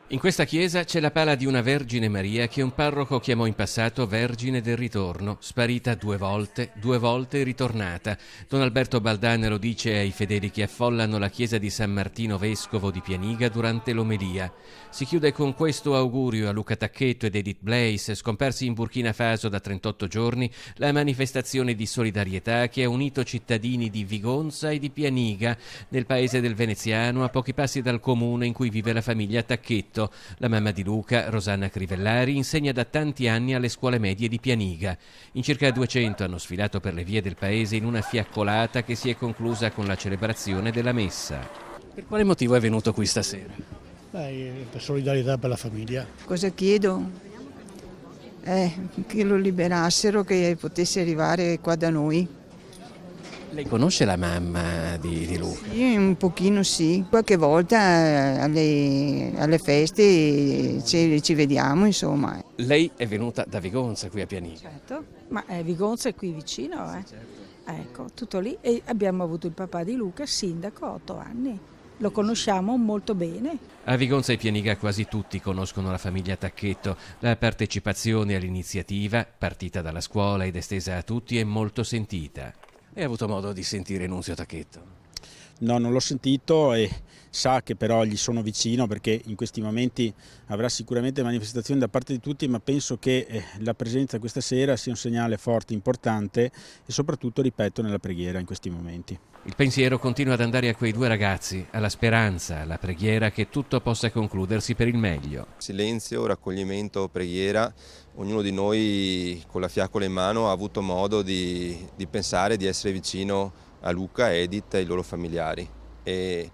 In questa chiesa c'è la pala di una Vergine Maria che un parroco chiamò in passato Vergine del Ritorno, sparita due volte ritornata. Don Alberto Baldana lo dice ai fedeli che affollano la chiesa di San Martino Vescovo di Pianiga durante l'omelia. Si chiude con questo augurio a Luca Tacchetto ed Edith Blaise, scomparsi in Burkina Faso da 38 giorni, la manifestazione di solidarietà che ha unito cittadini di Vigonza e di Pianiga, nel paese del Veneziano, a pochi passi dal comune in cui vive la famiglia Tacchetto. La mamma di Luca, Rosanna Crivellari, insegna da tanti anni alle scuole medie di Pianiga. In circa 200 hanno sfilato per le vie del paese in una fiaccolata che si è conclusa con la celebrazione della messa. Per quale motivo è venuto qui stasera? Per solidarietà per la famiglia. Cosa chiedo? Che lo liberassero, che potesse arrivare qua da noi. Lei conosce la mamma di Luca? Sì, un pochino sì. Qualche volta alle feste ci vediamo, insomma. Lei è venuta da Vigonza qui a Pianiga. Certo, ma Vigonza è qui vicino, eh? Ecco, tutto lì. E abbiamo avuto il papà di Luca, sindaco, 8 anni. Lo conosciamo molto bene. A Vigonza e Pianiga quasi tutti conoscono la famiglia Tacchetto. La partecipazione all'iniziativa, partita dalla scuola ed estesa a tutti, è molto sentita. Hai avuto modo di sentire Nunzio Tacchetto? No, non l'ho sentito e sa che però gli sono vicino perché in questi momenti avrà sicuramente manifestazioni da parte di tutti, ma penso che la presenza questa sera sia un segnale forte, importante e soprattutto, ripeto, nella preghiera in questi momenti. Il pensiero continua ad andare a quei due ragazzi, alla speranza, alla preghiera che tutto possa concludersi per il meglio. Silenzio, raccoglimento, preghiera. Ognuno di noi con la fiaccola in mano ha avuto modo di pensare, di essere vicino a Luca, Edith e ai loro familiari. E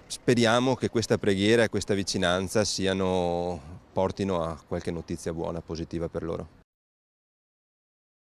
speriamo che questa preghiera e questa vicinanza portino a qualche notizia buona, positiva per loro.